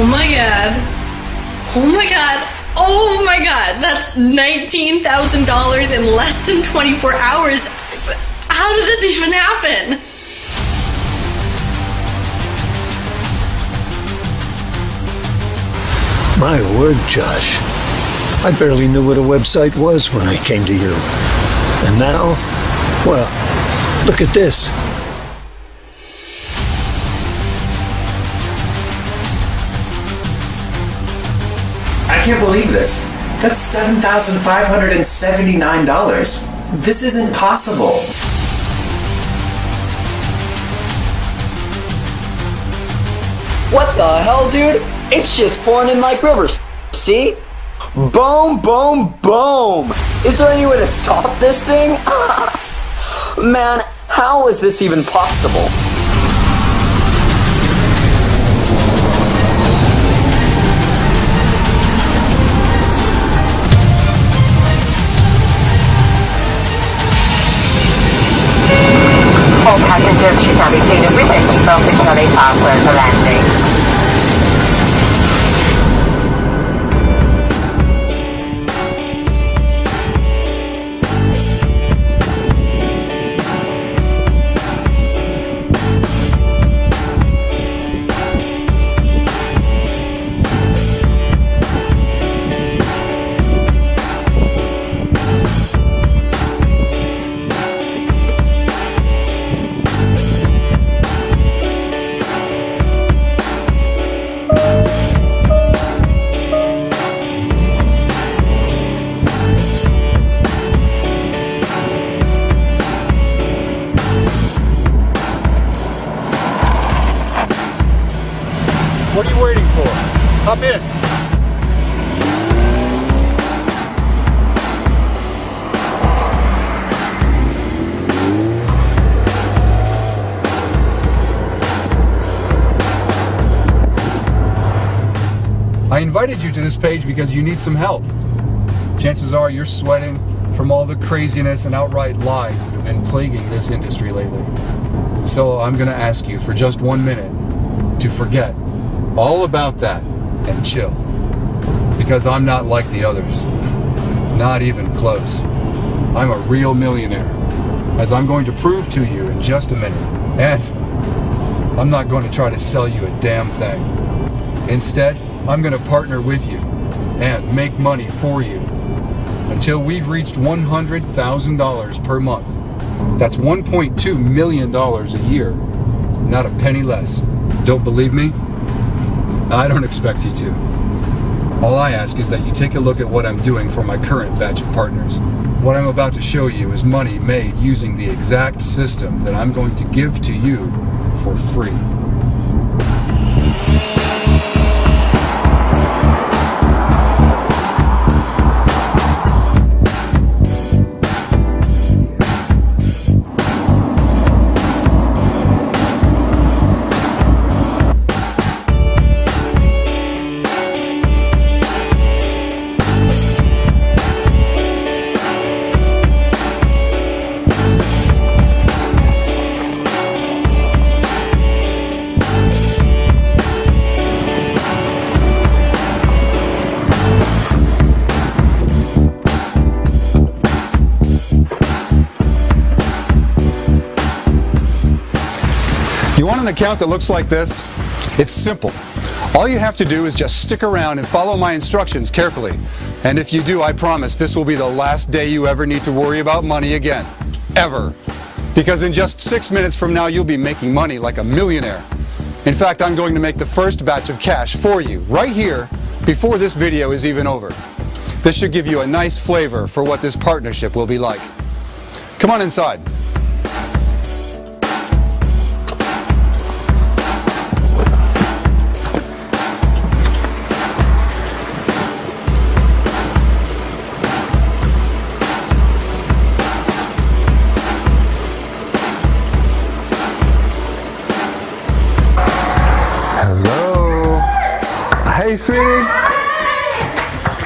Oh my god. Oh my god. Oh my god. That's $19,000 in less than 24 hours. How did this even happen? My word, Josh. I barely knew what a website was when I came to you. And now, well, look at this. I can't believe this. That's $7,579. This isn't possible. What the hell, dude? It's just pouring in like rivers. See? Boom, boom, boom. Is there any way to stop this thing? Man, how is this even possible? All passengers should have received a written email before they pass the landing. What are you waiting for? Hop in. I invited you to this page because you need some help. Chances are you're sweating from all the craziness and outright lies that have been plaguing this industry lately. So I'm going to ask you for just 1 minute to forget all about that and chill. Because I'm not like the others. Not even close. I'm a real millionaire, as I'm going to prove to you in just a minute. And I'm not going to try to sell you a damn thing. Instead, I'm going to partner with you and make money for you until we've reached $100,000 per month. That's $1.2 million a year, not a penny less. Don't believe me? I don't expect you to. All I ask is that you take a look at what I'm doing for my current batch of partners. What I'm about to show you is money made using the exact system that I'm going to give to you for free. You want an account that looks like this? It's simple. All you have to do is just stick around and follow my instructions carefully. And if you do, I promise this will be the last day you ever need to worry about money again. Ever. Because in just 6 minutes from now, you'll be making money like a millionaire. In fact, I'm going to make the first batch of cash for you right here before this video is even over. This should give you a nice flavor for what this partnership will be like. Come on inside. Hey, sweetie.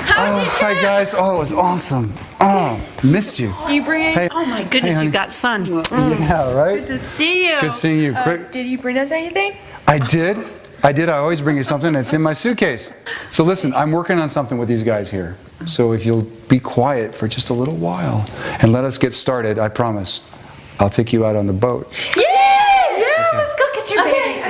How was your Hi, trip? guys. Oh, it was awesome. Oh, missed you. You bring? Hey. Oh my goodness, honey. you got sun. Yeah, right? Good to see you. Good seeing you. Quick. Did you bring us anything? I did. I did. I always bring you something. It's in my suitcase. So listen, I'm working on something with these guys here. So if you'll be quiet for just a little while and let us get started, I promise, I'll take you out on the boat. Yeah, let's go get your bathing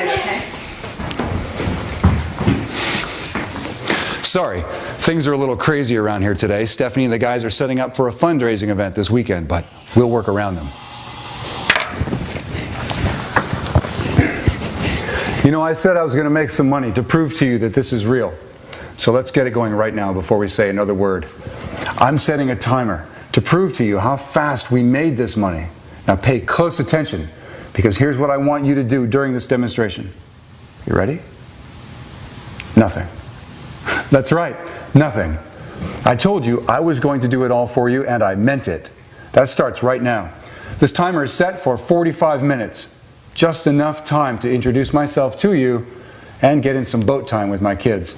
suit. Sorry, things are a little crazy around here today. Stephanie and the guys are setting up for a fundraising event this weekend, but we'll work around them. You know, I said I was going to make some money to prove to you that this is real. So let's get it going right now before we say another word. I'm setting a timer to prove to you how fast we made this money. Now pay close attention, because here's what I want you to do during this demonstration. You ready? Nothing. That's right, nothing. I told you I was going to do it all for you, and I meant it. That starts right now. This timer is set for 45 minutes. Just enough time to introduce myself to you and get in some boat time with my kids.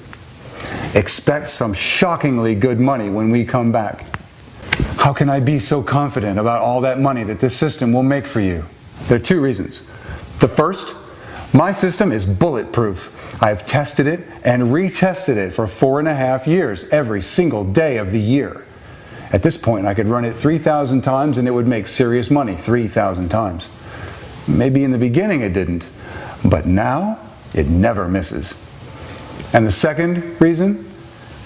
Expect some shockingly good money when we come back. How can I be so confident about all that money that this system will make for you? There are two reasons. The first, my system is bulletproof. I've tested it and retested it for 4.5 years, every single day of the year. At this point, I could run it 3,000 times and it would make serious money 3,000 times. Maybe in the beginning it didn't, but now it never misses. And the second reason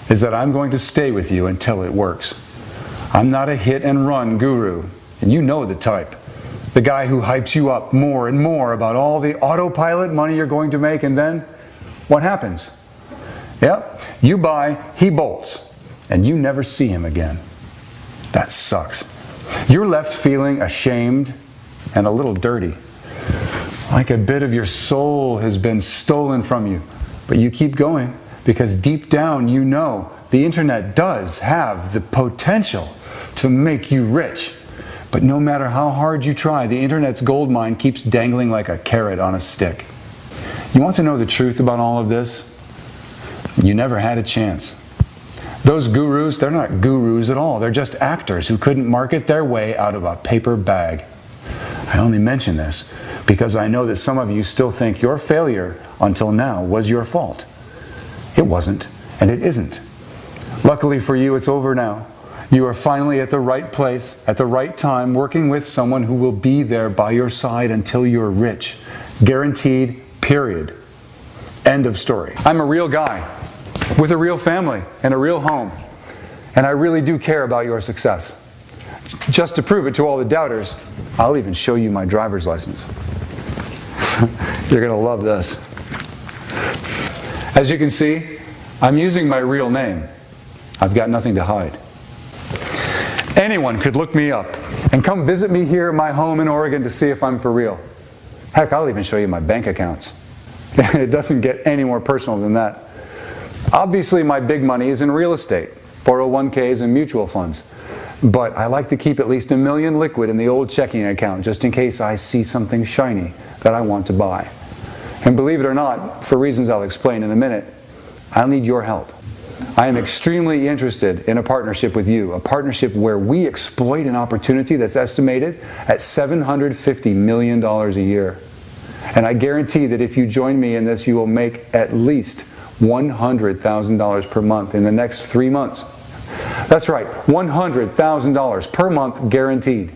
is that I'm going to stay with you until it works. I'm not a hit and run guru, and you know the type. The guy who hypes you up more and more about all the autopilot money you're going to make, and then what happens? Yep, you buy, he bolts, and you never see him again. That sucks. You're left feeling ashamed and a little dirty. Like a bit of your soul has been stolen from you. But you keep going because deep down you know the internet does have the potential to make you rich. But no matter how hard you try, the internet's gold mine keeps dangling like a carrot on a stick. You want to know the truth about all of this? You never had a chance. Those gurus, they're not gurus at all. They're just actors who couldn't market their way out of a paper bag. I only mention this because I know that some of you still think your failure until now was your fault. It wasn't, and it isn't. Luckily for you, it's over now. You are finally at the right place, at the right time, working with someone who will be there by your side until you're rich. Guaranteed, period. End of story. I'm a real guy with a real family and a real home, and I really do care about your success. Just to prove it to all the doubters, I'll even show you my driver's license. You're going to love this. As you can see, I'm using my real name. I've got nothing to hide. Anyone could look me up and come visit me here at my home in Oregon to see if I'm for real. Heck, I'll even show you my bank accounts. It doesn't get any more personal than that. Obviously, my big money is in real estate, 401ks and mutual funds. But I like to keep at least $1 million liquid in the old checking account just in case I see something shiny that I want to buy. And believe it or not, for reasons I'll explain in a minute, I'll need your help. I am extremely interested in a partnership with you, a partnership where we exploit an opportunity that's estimated at $750 million a year. And I guarantee that if you join me in this, you will make at least $100,000 per month in the next 3 months. That's right, $100,000 per month guaranteed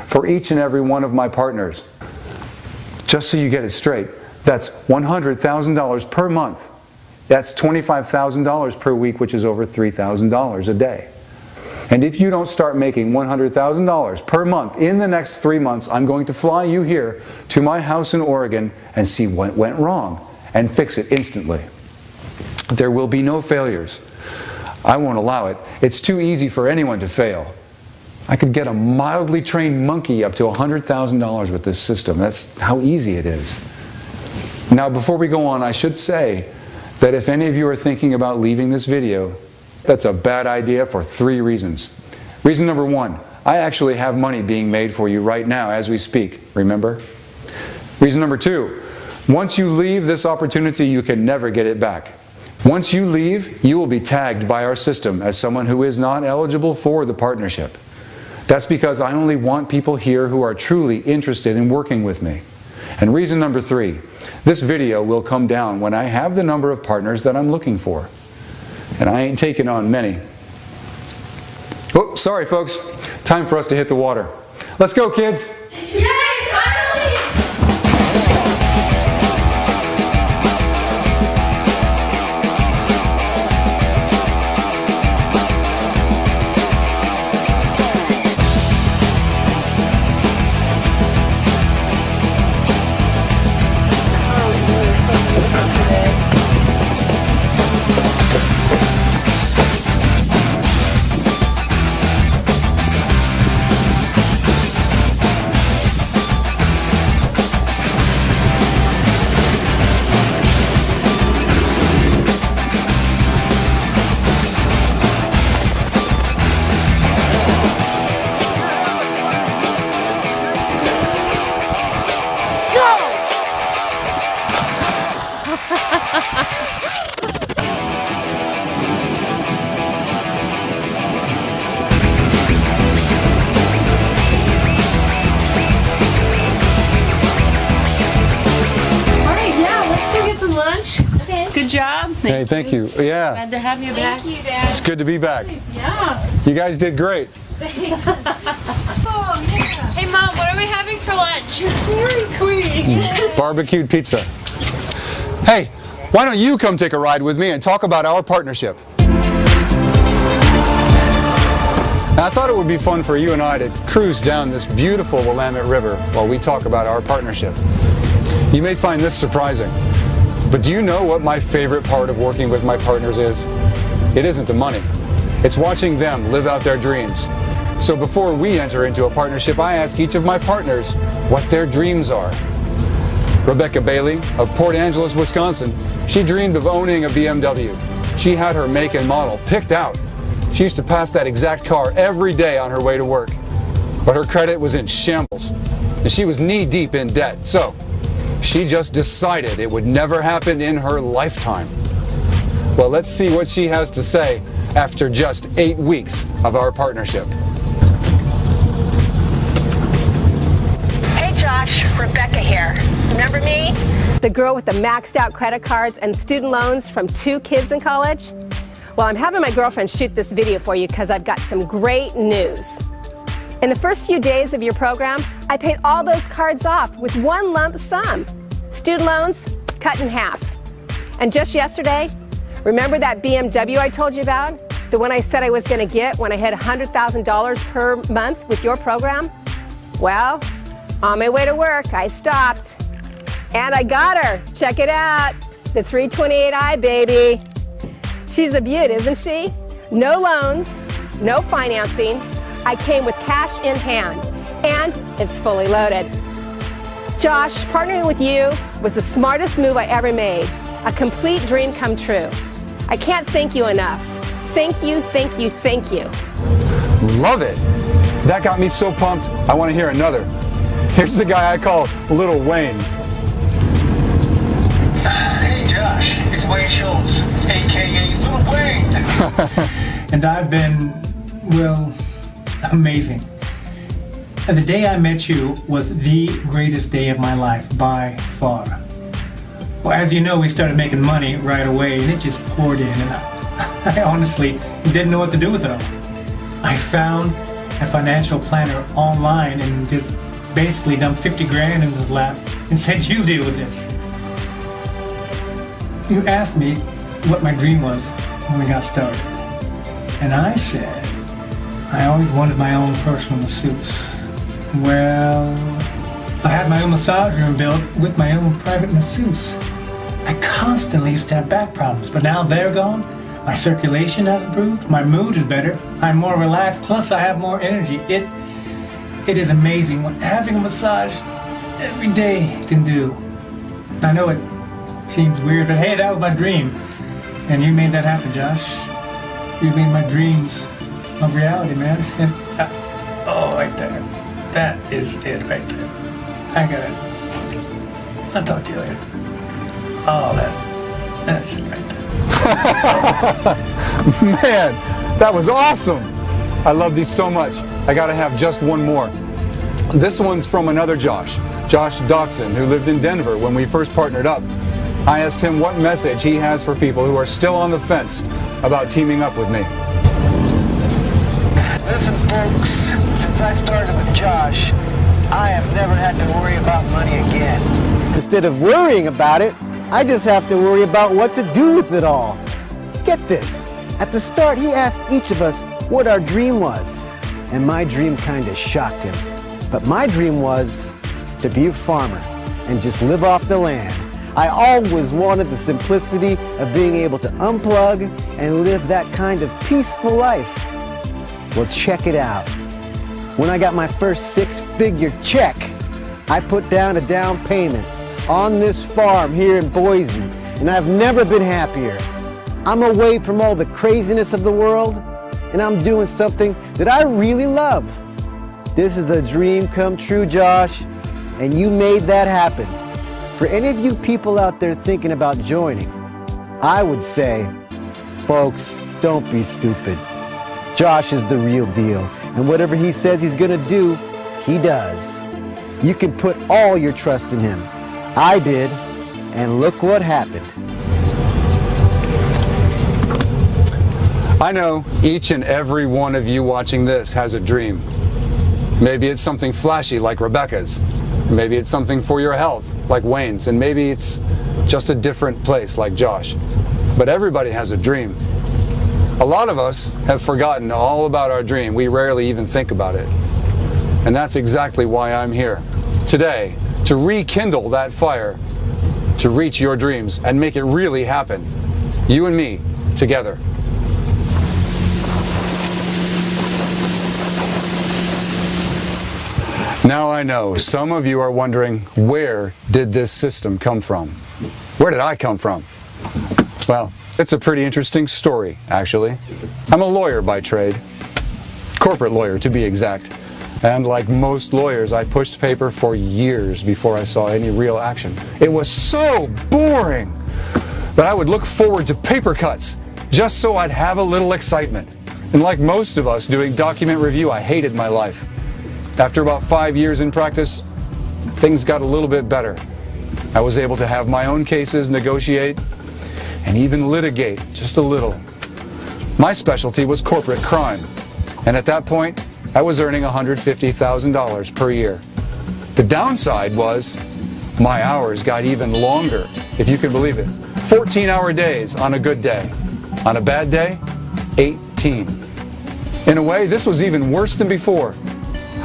for each and every one of my partners. Just so you get it straight, that's $100,000 per month. That's $25,000 per week, which is over $3,000 a day. And if you don't start making $100,000 per month in the next 3 months, I'm going to fly you here to my house in Oregon and see what went wrong and fix it instantly. There will be no failures. I won't allow it. It's too easy for anyone to fail. I could get a mildly trained monkey up to $100,000 with this system. That's how easy it is. Now, before we go on, I should say that if any of you are thinking about leaving this video, that's a bad idea for 3 reasons. Reason number 1, I actually have money being made for you right now as we speak, remember? Reason number 2, once you leave this opportunity, you can never get it back. Once you leave, you will be tagged by our system as someone who is not eligible for the partnership. That's because I only want people here who are truly interested in working with me. And reason number 3, This video will come down when I have the number of partners that I'm looking for. And I ain't taking on many. Oh, sorry folks. Time for us to hit the water. Let's go, kids. Yay, finally! Good job. Hey, thank you. Yeah. Glad to have you back. Thank you, Dad. It's good to be back. Yeah. You guys did great. Oh, yeah. Hey, Mom, what are we having for lunch? Dairy Queen. Barbecued pizza. Hey, why don't you come take a ride with me and talk about our partnership? Now, I thought it would be fun for you and I to cruise down this beautiful Willamette River while we talk about our partnership. You may find this surprising, but do you know what my favorite part of working with my partners is? It isn't the money. It's watching them live out their dreams. So before we enter into a partnership, I ask each of my partners what their dreams are. Rebecca Bailey of Port Angeles, Wisconsin, she dreamed of owning a BMW. She had her make and model picked out. She used to pass that exact car every day on her way to work. But her credit was in shambles, and she was knee-deep in debt. So she just decided it would never happen in her lifetime. Well, let's see what she has to say after just 8 weeks of our partnership. Hey Josh, Rebecca here. Remember me? The girl with the maxed out credit cards and student loans from 2 kids in college? Well, I'm having my girlfriend shoot this video for you because I've got some great news. In the first few days of your program, I paid all those cards off with one lump sum. Student loans cut in half. And just yesterday, remember that BMW I told you about? The one I said I was going to get when I hit $100,000 per month with your program? Well, on my way to work, I stopped. And I got her. Check it out. The 328i, baby. She's a beaut, isn't she? No loans, no financing. I came with cash in hand, and it's fully loaded. Josh, partnering with you was the smartest move I ever made. A complete dream come true. I can't thank you enough. Thank you, thank you, thank you. Love it. That got me so pumped, I want to hear another. Here's the guy I call Little Wayne. Hey Josh, it's Wayne Schultz, aka Little Wayne. And I've been, well, amazing. And the day I met you was the greatest day of my life by far. Well, as you know, we started making money right away and it just poured in, and I honestly didn't know what to do with it all. I found a financial planner online and just basically dumped 50 grand in his lap and said, you deal with this. You asked me what my dream was when we got started. And I said, I always wanted my own personal masseuse. Well, I had my own massage room built with my own private masseuse. I constantly used to have back problems, but now they're gone. My circulation has improved, my mood is better, I'm more relaxed, plus I have more energy. It is amazing what having a massage every day can do. I know it seems weird, but hey, that was my dream. And you made that happen, Josh. You made my dreams a reality, man. And, oh, right there. That is it right there. I got it. I'll talk to you later. Oh, that's it right there. Man, that was awesome. I love these so much. I gotta have just one more. This one's from another Josh Dotson, who lived in Denver when we first partnered up. I asked him what message he has for people who are still on the fence about teaming up with me. Listen, folks, since I started with Josh, I have never had to worry about money again. Instead of worrying about it, I just have to worry about what to do with it all. Get this. At the start, he asked each of us what our dream was, and my dream kind of shocked him. But my dream was to be a farmer and just live off the land. I always wanted the simplicity of being able to unplug and live that kind of peaceful life. Well, check it out. When I got my first six-figure check, I put down a down payment on this farm here in Boise, and I've never been happier. I'm away from all the craziness of the world, and I'm doing something that I really love. This is a dream come true, Josh, and you made that happen. For any of you people out there thinking about joining, I would say, folks, don't be stupid. Josh is the real deal, and whatever he says he's gonna do, he does. You can put all your trust in him. I did, and look what happened. I know each and every one of you watching this has a dream. Maybe it's something flashy like Rebecca's. Maybe it's something for your health like Wayne's. And maybe it's just a different place like Josh. But everybody has a dream. A lot of us have forgotten all about our dream. We rarely even think about it. And that's exactly why I'm here today, to rekindle that fire, to reach your dreams and make it really happen. You and me together. Now I know some of you are wondering, where did this system come from? Where did I come from? Well, it's a pretty interesting story, actually. I'm a lawyer by trade, corporate lawyer to be exact. And like most lawyers, I pushed paper for years before I saw any real action. It was so boring that I would look forward to paper cuts just so I'd have a little excitement. And like most of us doing document review, I hated my life. After about 5 years in practice, things got a little bit better. I was able to have my own cases, negotiate, and even litigate just a little. My specialty was corporate crime, and at that point, I was earning $150,000 per year. The downside was my hours got even longer, if you can believe it. 14-hour days on a good day. On a bad day, 18. In a way, this was even worse than before.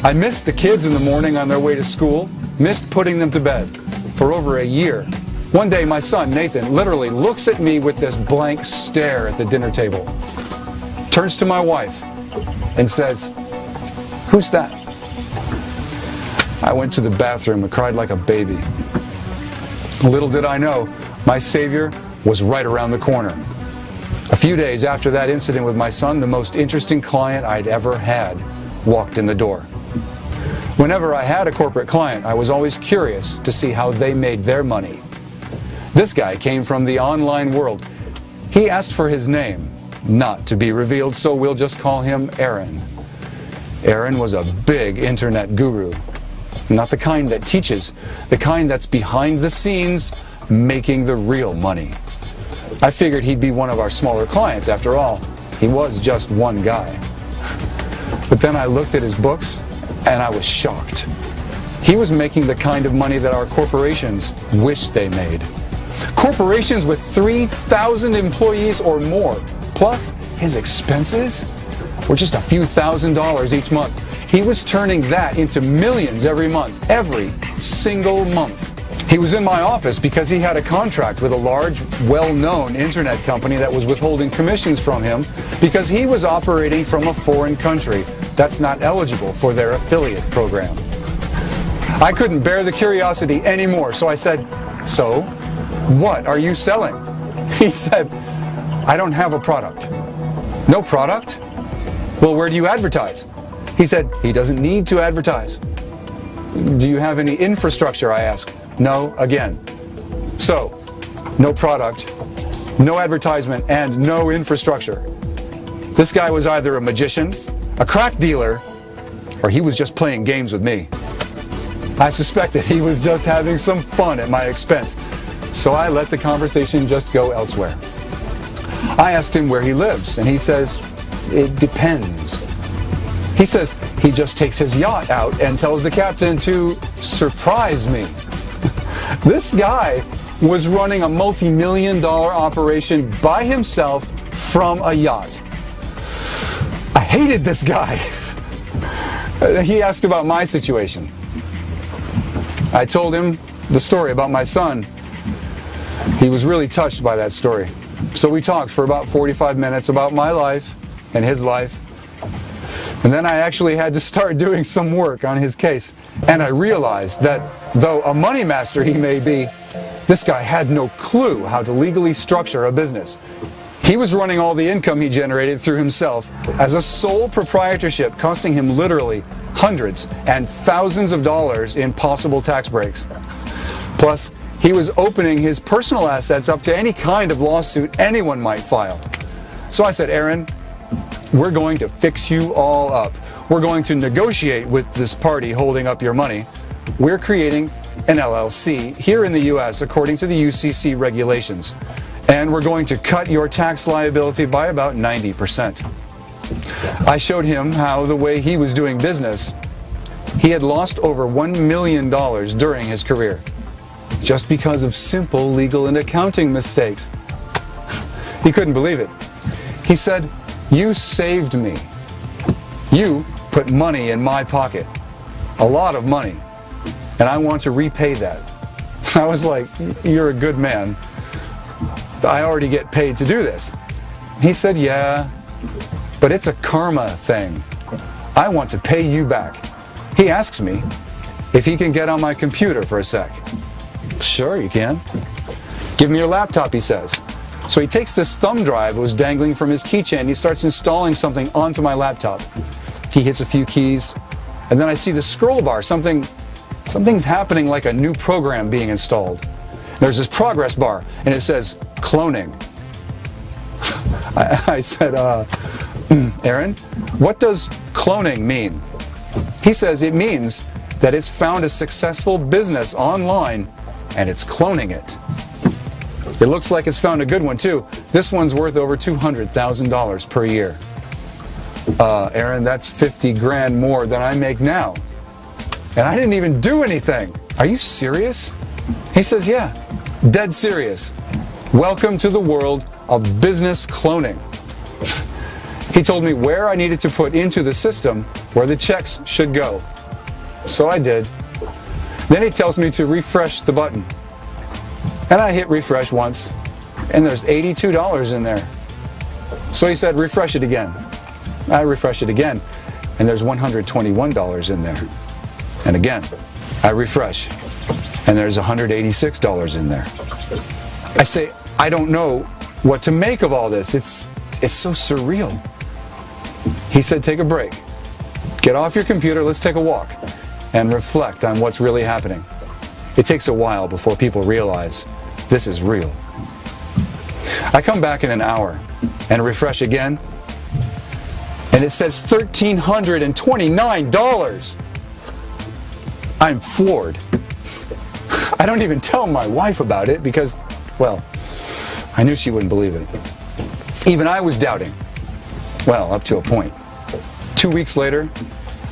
I missed the kids in the morning on their way to school, missed putting them to bed for over a year. One day, my son, Nathan, literally looks at me with this blank stare at the dinner table, turns to my wife, and says, "Who's that?" I went to the bathroom and cried like a baby. Little did I know, my savior was right around the corner. A few days after that incident with my son, the most interesting client I'd ever had walked in the door. Whenever I had a corporate client, I was always curious to see how they made their money. This guy came from the online world. He asked for his name, not to be revealed, so we'll just call him Aaron. Aaron was a big internet guru. Not the kind that teaches, the kind that's behind the scenes, making the real money. I figured he'd be one of our smaller clients after all. He was just one guy. But then I looked at his books, and I was shocked. He was making the kind of money that our corporations wish they made. Corporations with 3,000 employees or more, plus his expenses were just a few $1,000s each month. He was turning that into millions every month, every single month. He was in my office because he had a contract with a large, well-known internet company that was withholding commissions from him because he was operating from a foreign country that's not eligible for their affiliate program. I couldn't bear the curiosity anymore, so I said, "So, what are you selling?" He said, "I don't have a product." "No product? Well, where do you advertise?" He said, he doesn't need to advertise. "Do you have any infrastructure?" I asked. "No," again. So, no product, no advertisement, and no infrastructure. This guy was either a magician, a crack dealer, or he was just playing games with me. I suspected he was just having some fun at my expense, so I let the conversation just go elsewhere. I asked him where he lives, and he says, it depends. He says he just takes his yacht out and tells the captain to surprise me. This guy was running a multi-million-dollar operation by himself from a yacht. I hated this guy. He asked about my situation. I told him the story about my son. He was really touched by that story. So we talked for about 45 minutes about my life and his life. And then I actually had to start doing some work on his case. And I realized that though a money master he may be, this guy had no clue how to legally structure a business. He was running all the income he generated through himself as a sole proprietorship, costing him literally hundreds and thousands of dollars in possible tax breaks. Plus, he was opening his personal assets up to any kind of lawsuit anyone might file. So I said, Aaron, we're going to fix you all up. We're going to negotiate with this party holding up your money. We're creating an LLC here in the US according to the UCC regulations. And we're going to cut your tax liability by about 90%. I showed him how the way he was doing business, he had lost over $1 million during his career, just because of simple legal and accounting mistakes. He couldn't believe it. He said, you saved me. You put money in my pocket, a lot of money, and I want to repay that. I was like, you're a good man. I already get paid to do this. He said, yeah, but it's a karma thing. I want to pay you back. He asks me if he can get on my computer for a sec. Sure, you can. Give me your laptop, he says. So he takes this thumb drive that was dangling from his keychain. He starts installing something onto my laptop. He hits a few keys, and then I see the scroll bar. Something's happening, like a new program being installed. There's this progress bar, and it says, cloning. I said, Aaron, what does cloning mean? He says it means that it's found a successful business online, and it's cloning it. It looks like it's found a good one, too. This one's worth over $200,000 per year. Aaron, that's 50 grand more than I make now. And I didn't even do anything. Are you serious? He says, yeah, dead serious. Welcome to the world of business cloning. He told me where I needed to put into the system where the checks should go. So I did. Then he tells me to refresh the button. And I hit refresh once, and there's $82 in there. So he said, refresh it again. I refresh it again, and there's $121 in there. And again, I refresh, and there's $186 in there. I say, I don't know what to make of all this. It's so surreal. He said, take a break. Get off your computer, let's take a walk, and reflect on what's really happening. It takes a while before people realize this is real. I come back in an hour and refresh again, and it says $1,329. I'm floored. I don't even tell my wife about it because, well, I knew she wouldn't believe it. Even I was doubting. Well, up to a point. 2 weeks later,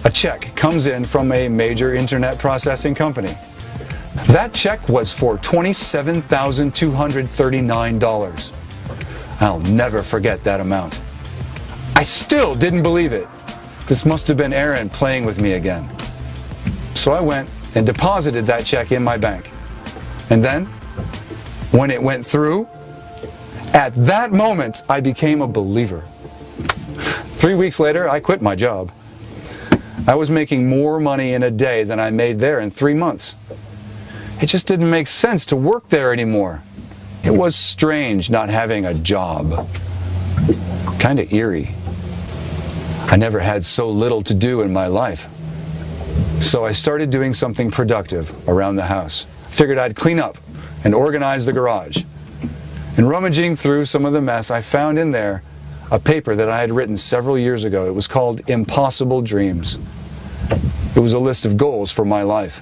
a check comes in from a major internet processing company. That check was for $27,239. I'll never forget that amount. I still didn't believe it. This must have been Aaron playing with me again. So I went and deposited that check in my bank. And then, when it went through, at that moment, I became a believer. 3 weeks later, I quit my job. I was making more money in a day than I made there in 3 months. It just didn't make sense to work there anymore. It was strange not having a job. Kind of eerie. I never had so little to do in my life. So I started doing something productive around the house. Figured I'd clean up and organize the garage. And rummaging through some of the mess, I found in there a paper that I had written several years ago. It was called Impossible Dreams. It was a list of goals for my life.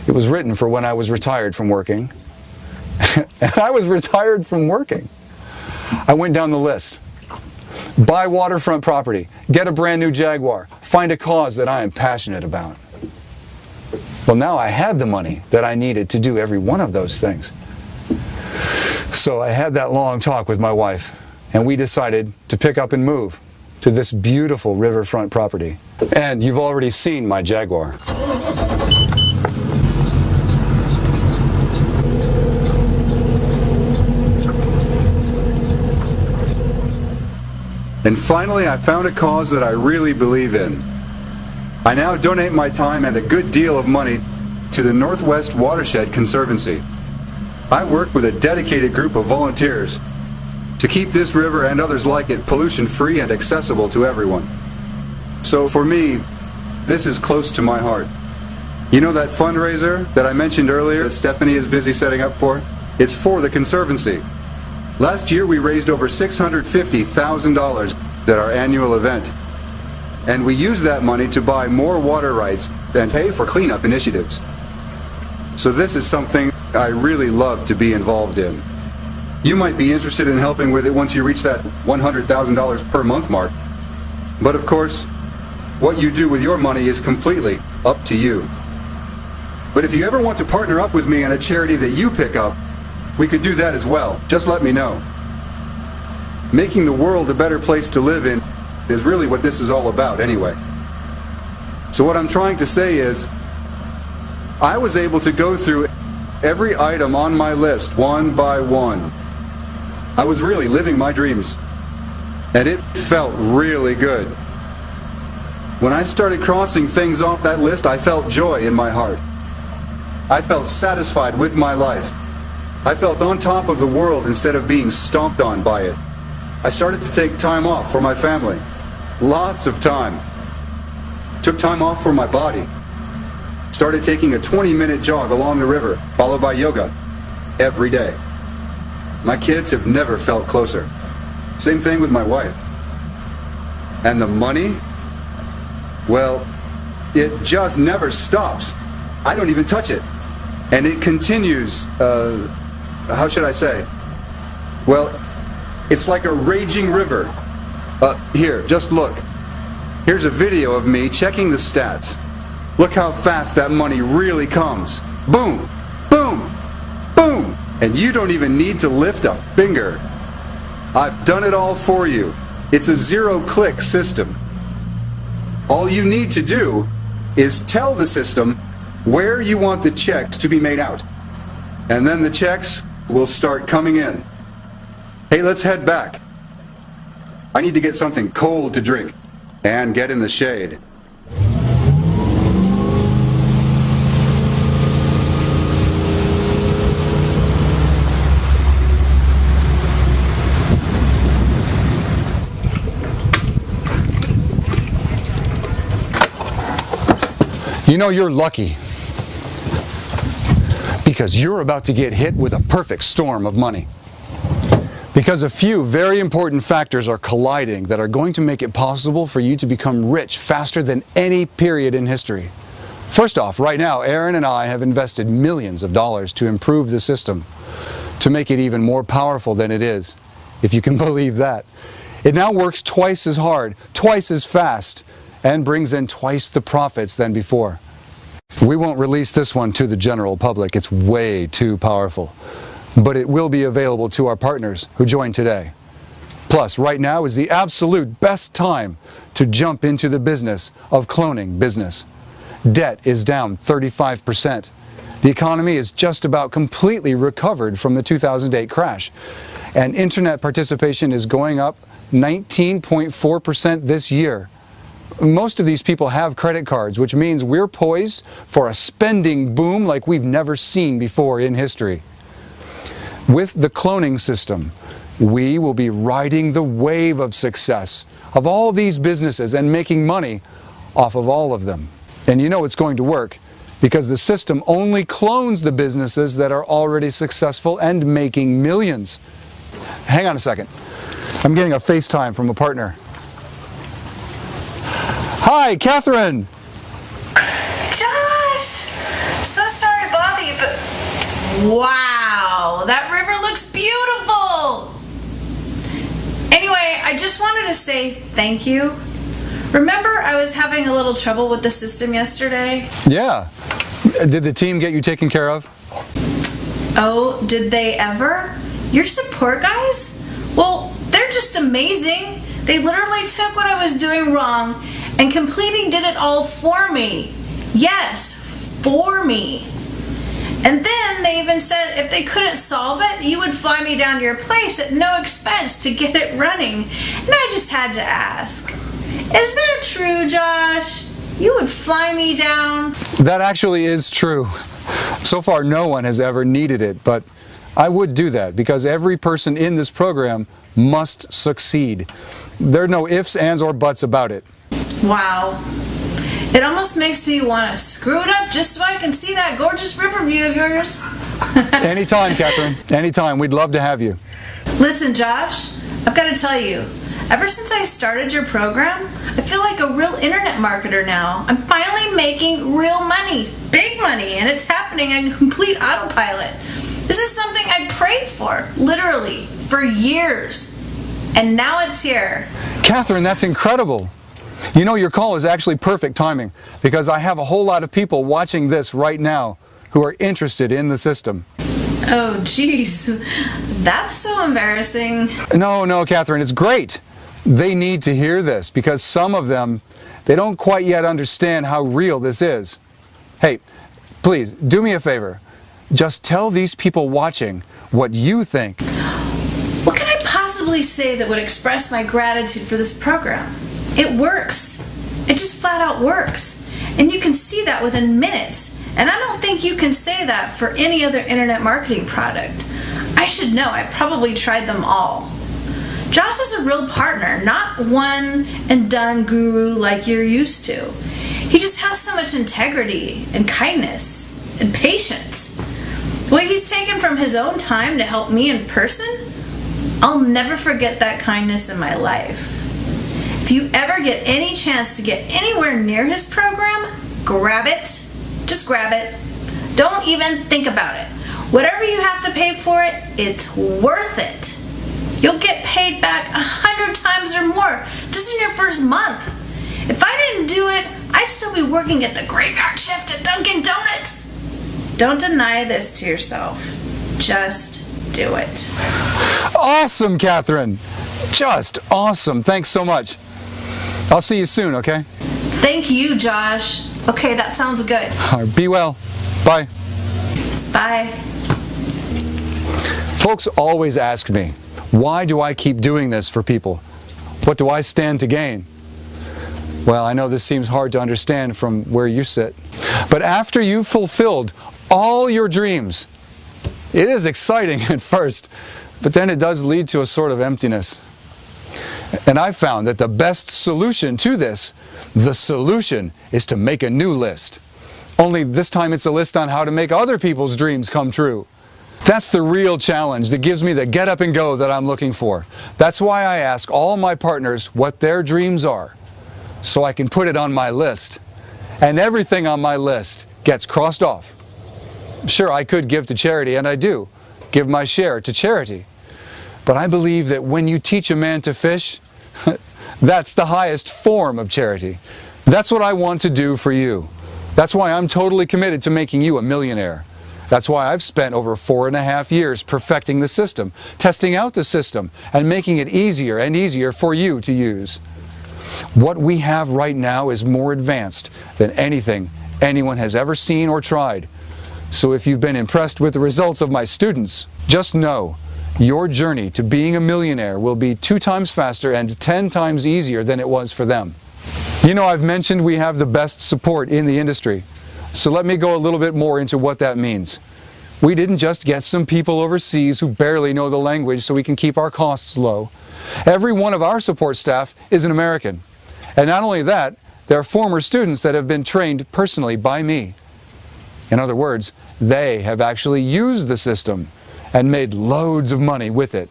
It was written for when I was retired from working. And I was retired from working. I went down the list. Buy waterfront property, get a brand new Jaguar, find a cause that I am passionate about. Well, now I had the money that I needed to do every one of those things. So I had that long talk with my wife, and we decided to pick up and move to this beautiful riverfront property. And you've already seen my Jaguar. And finally, I found a cause that I really believe in. I now donate my time and a good deal of money to the Northwest Watershed Conservancy. I work with a dedicated group of volunteers to keep this river and others like it pollution-free and accessible to everyone. So for me, this is close to my heart. You know that fundraiser that I mentioned earlier that Stephanie is busy setting up for? It's for the Conservancy. Last year we raised over $650,000 at our annual event. And we used that money to buy more water rights and pay for cleanup initiatives. So this is something I really love to be involved in. You might be interested in helping with it once you reach that $100,000 per month mark. But of course, what you do with your money is completely up to you. But if you ever want to partner up with me on a charity that you pick up, we could do that as well. Just let me know. Making the world a better place to live in is really what this is all about anyway. So what I'm trying to say is, I was able to go through every item on my list one by one. I was really living my dreams. And it felt really good. When I started crossing things off that list, I felt joy in my heart. I felt satisfied with my life. I felt on top of the world instead of being stomped on by it. I started to take time off for my family. Lots of time. Took time off for my body. Started taking a 20-minute jog along the river, followed by yoga, every day. My kids have never felt closer. Same thing with my wife. And the money? Well, it just never stops. I don't even touch it. And it continues, how should I say? Well, it's like a raging river. Here, just look. Here's a video of me checking the stats. Look how fast that money really comes. Boom, boom, boom. And you don't even need to lift a finger. I've done it all for you. It's a zero-click system. All you need to do is tell the system where you want the checks to be made out. And then the checks will start coming in. Hey, let's head back. I need to get something cold to drink and get in the shade. You know, you're lucky because you're about to get hit with a perfect storm of money. Because a few very important factors are colliding that are going to make it possible for you to become rich faster than any period in history. First off, right now, Aaron and I have invested millions of dollars to improve the system, to make it even more powerful than it is, if you can believe that. It now works twice as hard, twice as fast, and brings in twice the profits than before. We won't release this one to the general public. It's way too powerful. But it will be available to our partners who join today. Plus, right now is the absolute best time to jump into the business of cloning business. Debt is down 35%. The economy is just about completely recovered from the 2008 crash. And internet participation is going up 19.4% this year. Most of these people have credit cards, which means we're poised for a spending boom like we've never seen before in history. With the cloning system, we will be riding the wave of success of all these businesses and making money off of all of them. And you know it's going to work because the system only clones the businesses that are already successful and making millions. Hang on a second. I'm getting a FaceTime from a partner. Hi, Catherine! Josh! So sorry Wow, that river looks beautiful. Anyway, I just wanted to say thank you. Remember I was having a little trouble with the system yesterday? Yeah. Did the team get you taken care of? Oh, did they ever? Your support guys? Well, they're just amazing. They literally took what I was doing wrong and completely did it all for me. Yes, for me. And then they even said if they couldn't solve it, you would fly me down to your place at no expense to get it running. And I just had to ask, is that true, Josh? You would fly me down? That actually is true. So far, no one has ever needed it, but I would do that because every person in this program must succeed. There are no ifs, ands, or buts about it. Wow. It almost makes me want to screw it up just so I can see that gorgeous river view of yours. Anytime, Catherine. Anytime. We'd love to have you. Listen, Josh, I've got to tell you, ever since I started your program, I feel like a real internet marketer now. I'm finally making real money, big money, and it's happening in complete autopilot. This is something I prayed for, literally, for years. And now it's here. Catherine, that's incredible. You know, your call is actually perfect timing because I have a whole lot of people watching this right now who are interested in the system. Oh, jeez. That's so embarrassing. No, Catherine, it's great. They need to hear this because some of them, they don't quite yet understand how real this is. Hey, please, do me a favor. Just tell these people watching what you think. What can I possibly say that would express my gratitude for this program? It works. It just flat out works. And you can see that within minutes. And I don't think you can say that for any other internet marketing product. I should know. I probably tried them all. Josh is a real partner, not one and done guru like you're used to. He just has so much integrity and kindness and patience. The way he's taken from his own time to help me in person, I'll never forget that kindness in my life. If you ever get any chance to get anywhere near his program, grab it. Just grab it. Don't even think about it. Whatever you have to pay for it, it's worth it. You'll get paid back 100 times or more just in your first month. If I didn't do it, I'd still be working at the graveyard shift at Dunkin' Donuts. Don't deny this to yourself. Just do it. Awesome, Catherine. Just awesome. Thanks so much. I'll see you soon, okay? Thank you, Josh. Okay, that sounds good. All right, be well. Bye. Bye. Folks always ask me, why do I keep doing this for people? What do I stand to gain? Well, I know this seems hard to understand from where you sit, but after you've fulfilled all your dreams, it is exciting at first, but then it does lead to a sort of emptiness. And I've found that the best solution to this, the solution is to make a new list. Only this time it's a list on how to make other people's dreams come true. That's the real challenge that gives me the get up and go that I'm looking for. That's why I ask all my partners what their dreams are, so I can put it on my list. And everything on my list gets crossed off. Sure, I could give to charity, and I do. Give my share to charity. But I believe that when you teach a man to fish, that's the highest form of charity. That's what I want to do for you. That's why I'm totally committed to making you a millionaire. That's why I've spent over 4.5 years perfecting the system, testing out the system, and making it easier and easier for you to use. What we have right now is more advanced than anything anyone has ever seen or tried. So if you've been impressed with the results of my students, just know your journey to being a millionaire will be 2 times faster and 10 times easier than it was for them. You know, I've mentioned we have the best support in the industry. So let me go a little bit more into what that means. We didn't just get some people overseas who barely know the language so we can keep our costs low. Every one of our support staff is an American. And not only that, they're former students that have been trained personally by me. In other words, they have actually used the system and made loads of money with it.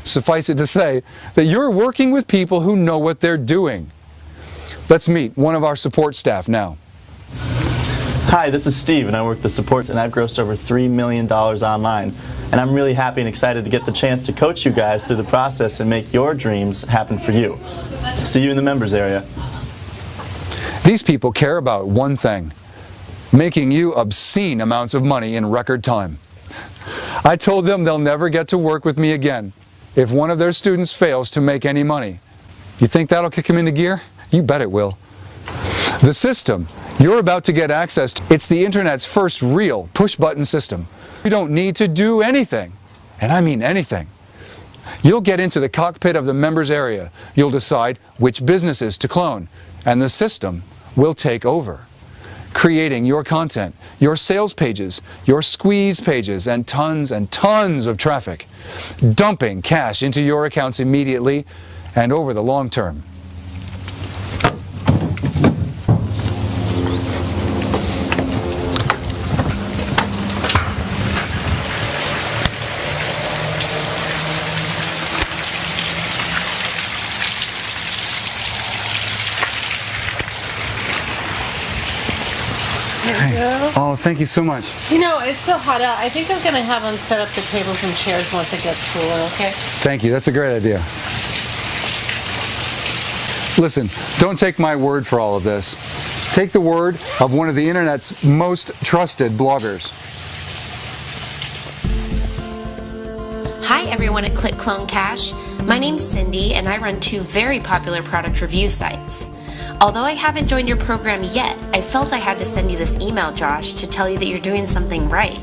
Suffice it to say that you're working with people who know what they're doing. Let's meet one of our support staff now. Hi, this is Steve, and I work the supports, and I've grossed over $3 million online. And I'm really happy and excited to get the chance to coach you guys through the process and make your dreams happen for you. See you in the members area. These people care about one thing: making you obscene amounts of money in record time. I told them they'll never get to work with me again if one of their students fails to make any money. You think that'll kick them into gear? You bet it will. The system you're about to get access to, it's the internet's first real push-button system. You don't need to do anything, and I mean anything. You'll get into the cockpit of the members area. You'll decide which businesses to clone, and the system will take over, creating your content, your sales pages, your squeeze pages, and tons of traffic, dumping cash into your accounts immediately and over the long term. Oh, thank you so much. You know, it's so hot out. I think I'm going to have them set up the tables and chairs once it gets cooler, okay? Thank you. That's a great idea. Listen, don't take my word for all of this. Take the word of one of the internet's most trusted bloggers. Hi everyone at Click Clone Cash. My name's Cindy and I run 2 very popular product review sites. Although I haven't joined your program yet, I felt I had to send you this email, Josh, to tell you that you're doing something right.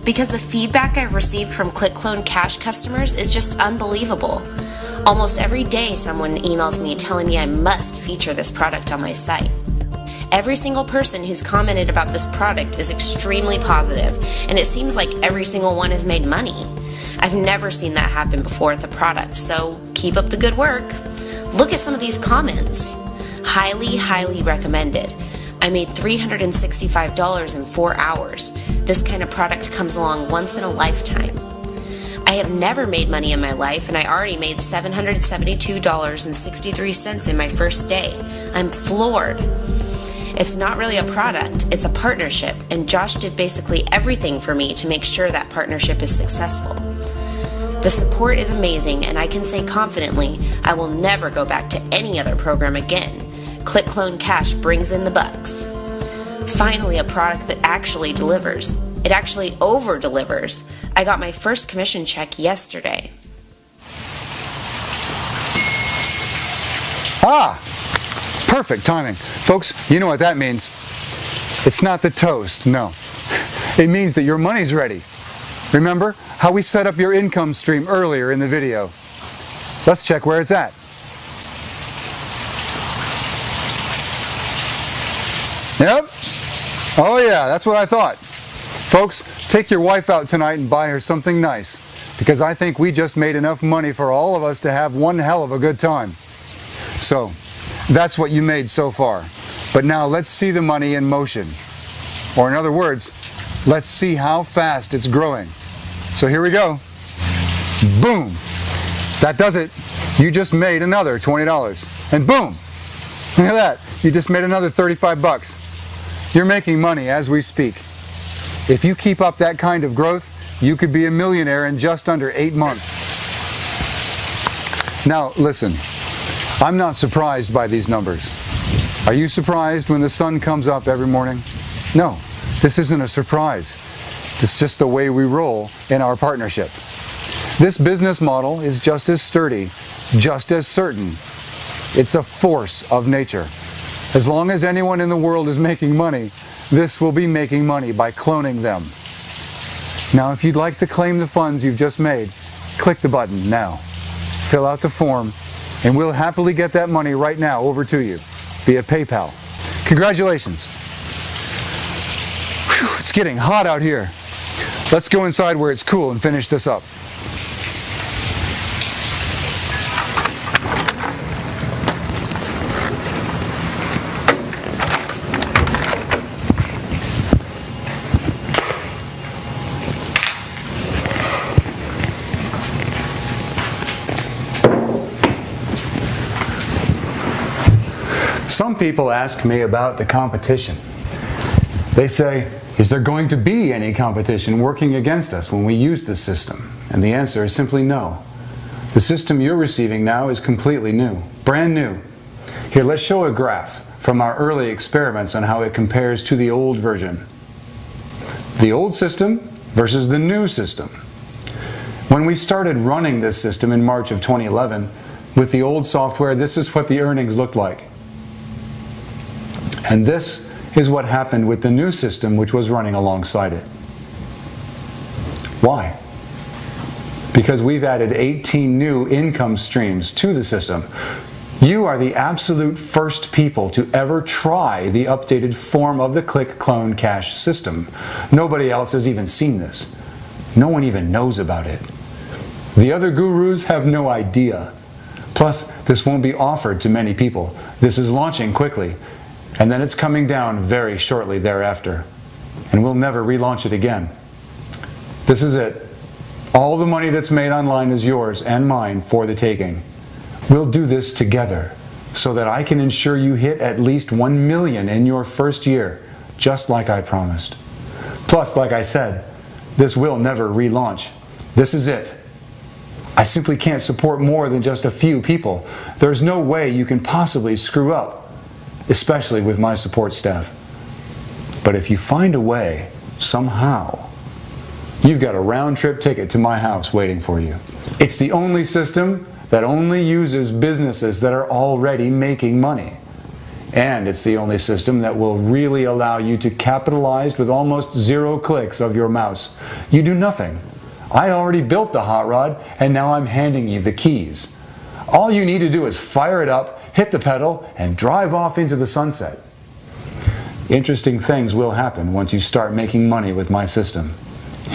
Because the feedback I've received from Click Clone Cash customers is just unbelievable. Almost every day someone emails me telling me I must feature this product on my site. Every single person who's commented about this product is extremely positive, and it seems like every single one has made money. I've never seen that happen before with a product, so keep up the good work. Look at some of these comments. Highly, highly recommended. I made $365 in 4 hours. This kind of product comes along once in a lifetime. I have never made money in my life, and I already made $772.63 in my first day. I'm floored. It's not really a product, it's a partnership, and Josh did basically everything for me to make sure that partnership is successful. The support is amazing, and I can say confidently I will never go back to any other program again. Click Clone Cash brings in the bucks. Finally, a product that actually delivers. It actually over-delivers. I got my first commission check yesterday. Ah! Perfect timing. Folks, you know what that means. It's not the toast, no. It means that your money's ready. Remember how we set up your income stream earlier in the video? Let's check where it's at. Yep. Oh yeah, that's what I thought. Folks, take your wife out tonight and buy her something nice, because I think we just made enough money for all of us to have one hell of a good time. So, that's what you made so far. But now let's see the money in motion. Or in other words, let's see how fast it's growing. So here we go. Boom. That does it. You just made another $20. And boom. Look at that. You just made another 35 bucks. You're making money as we speak. If you keep up that kind of growth, you could be a millionaire in just under 8 months. Now, listen. I'm not surprised by these numbers. Are you surprised when the sun comes up every morning? No, this isn't a surprise. It's just the way we roll in our partnership. This business model is just as sturdy, just as certain. It's a force of nature. As long as anyone in the world is making money, this will be making money by cloning them. Now, if you'd like to claim the funds you've just made, click the button now. Fill out the form, and we'll happily get that money right now over to you via PayPal. Congratulations. Whew, it's getting hot out here. Let's go inside where it's cool and finish this up. Some people ask me about the competition. They say, is there going to be any competition working against us when we use this system? And the answer is simply no. The system you're receiving now is completely new, brand new. Here, let's show a graph from our early experiments on how it compares to the old version. The old system versus the new system. When we started running this system in March of 2011, with the old software, this is what the earnings looked like. And this is what happened with the new system, which was running alongside it. Why? Because we've added 18 new income streams to the system. You are the absolute first people to ever try the updated form of the click, clone, cash system. Nobody else has even seen this. No one even knows about it. The other gurus have no idea. Plus, this won't be offered to many people. This is launching quickly, and then it's coming down very shortly thereafter. And we'll never relaunch it again. This is it. All the money that's made online is yours and mine for the taking. We'll do this together so that I can ensure you hit at least 1 million in your first year, just like I promised. Plus, like I said, this will never relaunch. This is it. I simply can't support more than just a few people. There's no way you can possibly screw up, especially with my support staff. But if you find a way, somehow, you've got a round-trip ticket to my house waiting for you. It's the only system that only uses businesses that are already making money. And it's the only system that will really allow you to capitalize with almost 0 clicks of your mouse. You do nothing. I already built the hot rod, and now I'm handing you the keys. All you need to do is fire it up, hit the pedal, and drive off into the sunset. Interesting things will happen once you start making money with my system.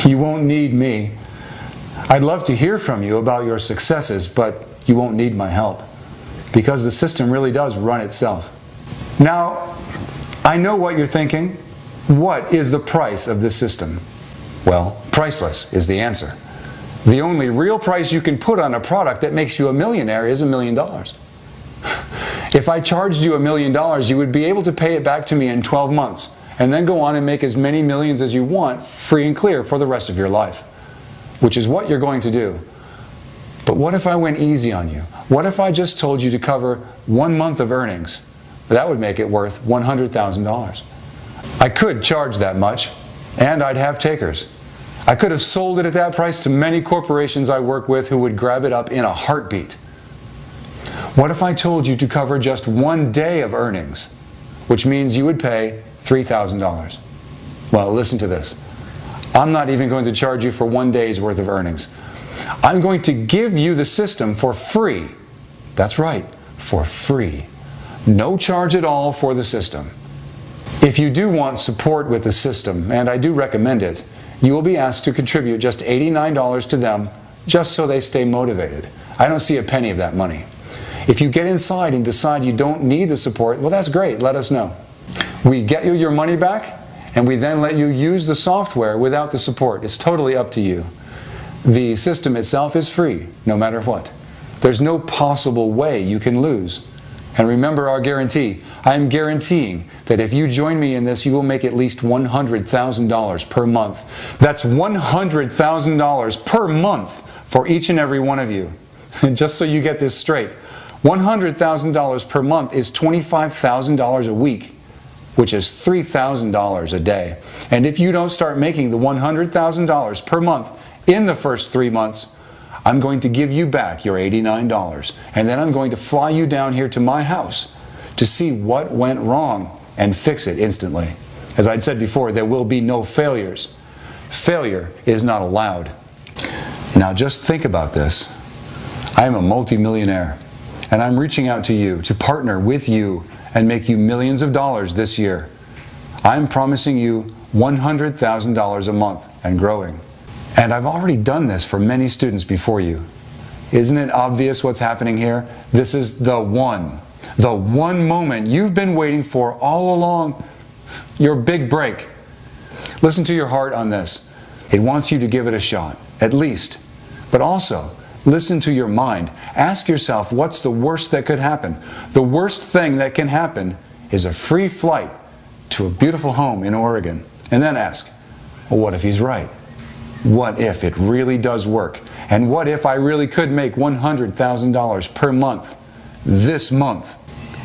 You won't need me. I'd love to hear from you about your successes, but you won't need my help, because the system really does run itself. Now, I know what you're thinking. What is the price of this system? Well, priceless is the answer. The only real price you can put on a product that makes you a millionaire is $1 million. If I charged you $1 million, you would be able to pay it back to me in 12 months, and then go on and make as many millions as you want, free and clear, for the rest of your life, which is what you're going to do. But what if I went easy on you? What if I just told you to cover 1 month of earnings? That would make it worth $100,000. I could charge that much, and I'd have takers. I could have sold it at that price to many corporations I work with who would grab it up in a heartbeat. What if I told you to cover just 1 day of earnings, which means you would pay $3,000? Well, listen to this. I'm not even going to charge you for 1 day's worth of earnings. I'm going to give you the system for free. That's right, for free. No charge at all for the system. If you do want support with the system, and I do recommend it, you will be asked to contribute just $89 to them, just so they stay motivated. I don't see a penny of that money. If you get inside and decide you don't need the support, well, that's great, let us know. We get you your money back, and we then let you use the software without the support. It's totally up to you. The system itself is free, no matter what. There's no possible way you can lose. And remember our guarantee. I am guaranteeing that if you join me in this, you will make at least $100,000 per month. That's $100,000 per month for each and every one of you. And just so you get this straight, $100,000 per month is $25,000 a week, which is $3,000 a day. And if you don't start making the $100,000 per month in the first 3 months, I'm going to give you back your $89, and then I'm going to fly you down here to my house to see what went wrong and fix it instantly. As I'd said before, there will be no failures. Failure is not allowed. Now just think about this. I am a multimillionaire, and I'm reaching out to you to partner with you and make you millions of dollars this year. I'm promising you $100,000 a month and growing. And I've already done this for many students before you. Isn't it obvious what's happening here? This is the one moment you've been waiting for all along. Your big break. Listen to your heart on this. It wants you to give it a shot, at least. But also, listen to your mind. Ask yourself, what's the worst that could happen? The worst thing that can happen is a free flight to a beautiful home in Oregon, and then ask, well, what if he's right? What if it really does work? And what if I really could make $100,000 per month this month?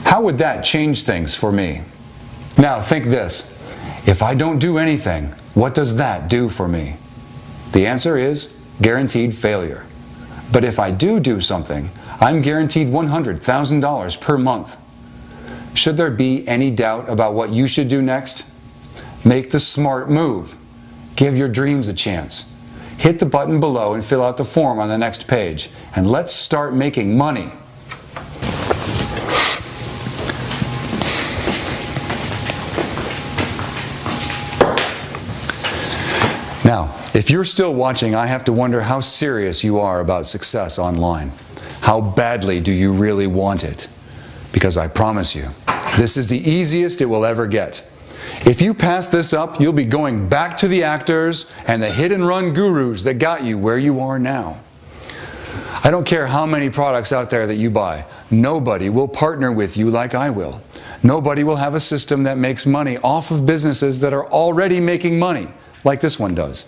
How would that change things for me? Now think this, if I don't do anything, what does that do for me? The answer is guaranteed failure. But if I do something, I'm guaranteed $100,000 per month. Should there be any doubt about what you should do next? Make the smart move. Give your dreams a chance. Hit the button below and fill out the form on the next page. And let's start making money. Now, if you're still watching, I have to wonder how serious you are about success online. How badly do you really want it? Because I promise you, this is the easiest it will ever get. If you pass this up, you'll be going back to the actors and the hit-and-run gurus that got you where you are now. I don't care how many products out there that you buy. Nobody will partner with you like I will. Nobody will have a system that makes money off of businesses that are already making money, like this one does.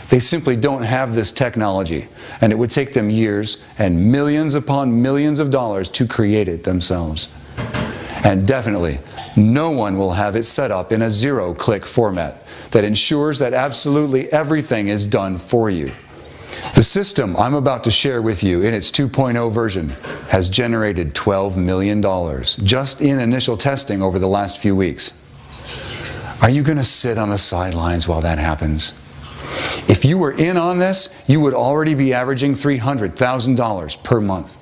They simply don't have this technology, and it would take them years and millions upon millions of dollars to create it themselves. And definitely, no one will have it set up in a zero-click format that ensures that absolutely everything is done for you. The system I'm about to share with you in its 2.0 version has generated $12 million just in initial testing over the last few weeks. Are you going to sit on the sidelines while that happens? If you were in on this, you would already be averaging $300,000 per month.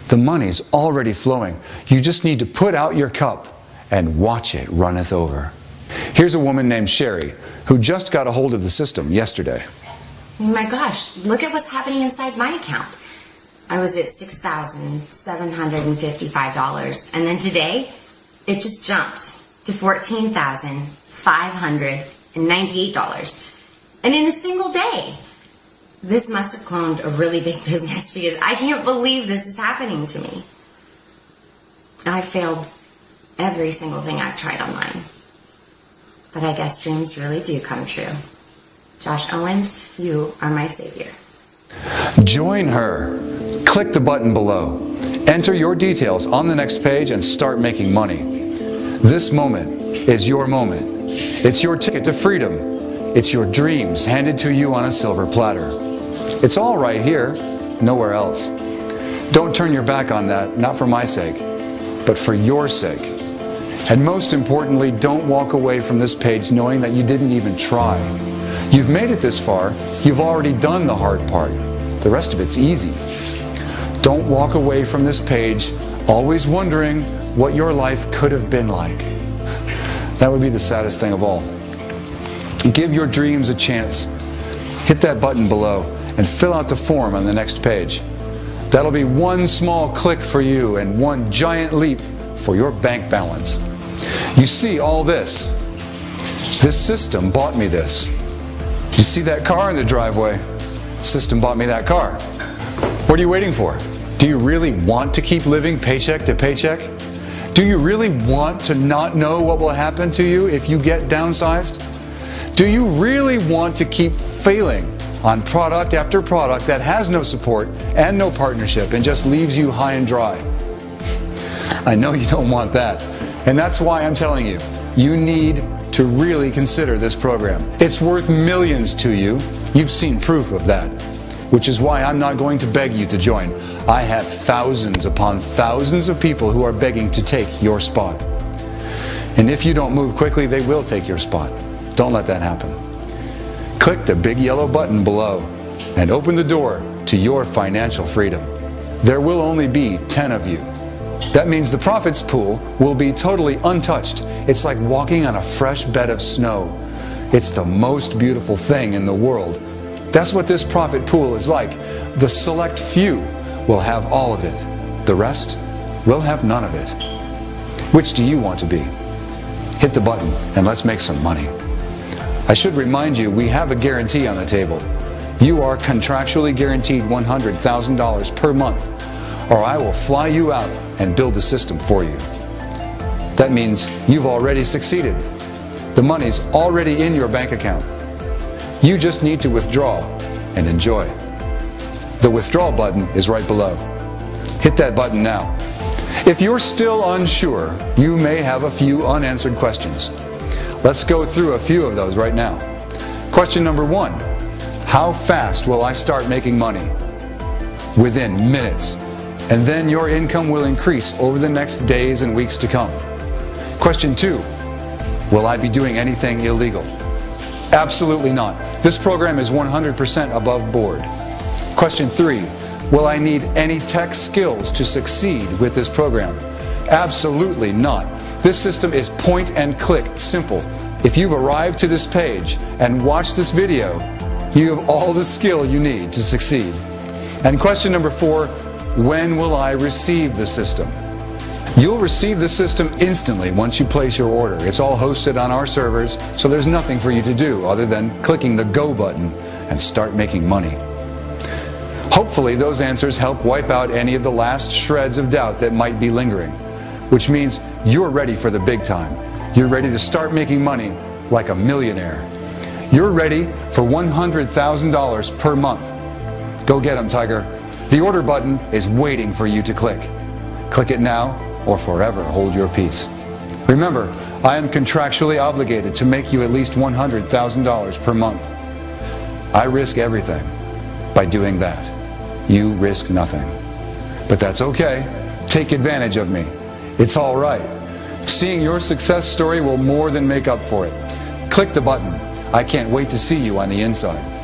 The money's already flowing. You just need to put out your cup and watch it runneth over. Here's a woman named Sherry who just got a hold of the system yesterday. Oh my gosh, look at what's happening inside my account. I was at $6,755, and then today it just jumped to $14,598. And in a single day. This must have cloned a really big business because I can't believe this is happening to me. I failed every single thing I've tried online. But I guess dreams really do come true. Josh Owens, you are my savior. Join her. Click the button below. Enter your details on the next page and start making money. This moment is your moment. It's your ticket to freedom. It's your dreams handed to you on a silver platter. It's all right here, nowhere else. Don't turn your back on that, not for my sake, but for your sake. And most importantly, don't walk away from this page knowing that you didn't even try. You've made it this far, you've already done the hard part. The rest of it's easy. Don't walk away from this page always wondering what your life could have been like. That would be the saddest thing of all. Give your dreams a chance. Hit that button below and fill out the form on the next page. That'll be one small click for you and one giant leap for your bank balance. You see all this? This system bought me this. You see that car in the driveway? The system bought me that car. What are you waiting for? Do you really want to keep living paycheck to paycheck? Do you really want to not know what will happen to you if you get downsized? Do you really want to keep failing on product after product that has no support and no partnership and just leaves you high and dry? I know you don't want that. And that's why I'm telling you, you need to really consider this program. It's worth millions to you. You've seen proof of that. Which is why I'm not going to beg you to join. I have thousands upon thousands of people who are begging to take your spot. And if you don't move quickly, they will take your spot. Don't let that happen. Click the big yellow button below and open the door to your financial freedom. There will only be 10 of you. That means the profits pool will be totally untouched. It's like walking on a fresh bed of snow. It's the most beautiful thing in the world. That's what this profit pool is like. The select few will have all of it. The rest will have none of it. Which do you want to be? Hit the button and let's make some money. I should remind you, we have a guarantee on the table. You are contractually guaranteed $100,000 per month, or I will fly you out and build the system for you. That means you've already succeeded. The money's already in your bank account. You just need to withdraw and enjoy. The withdrawal button is right below. Hit that button now. If you're still unsure, you may have a few unanswered questions. Let's go through a few of those right now. Question number 1. How fast will I start making money? Within minutes. And then your income will increase over the next days and weeks to come. Question 2. Will I be doing anything illegal? Absolutely not. This program is 100% above board. Question 3. Will I need any tech skills to succeed with this program? Absolutely not. This system is point and click simple. If you've arrived to this page and watched this video, you have all the skill you need to succeed. And question number 4, when will I receive the system? You'll receive the system instantly once you place your order. It's all hosted on our servers, so there's nothing for you to do other than clicking the Go button and start making money. Hopefully those answers help wipe out any of the last shreds of doubt that might be lingering, which means you're ready for the big time. You're ready to start making money like a millionaire. You're ready for $100,000 per month. Go get them, Tiger. The order button is waiting for you to click. Click it now or forever hold your peace. Remember, I am contractually obligated to make you at least $100,000 per month. I risk everything by doing that. You risk nothing. But that's okay. Take advantage of me. It's all right. Seeing your success story will more than make up for it. Click the button. I can't wait to see you on the inside.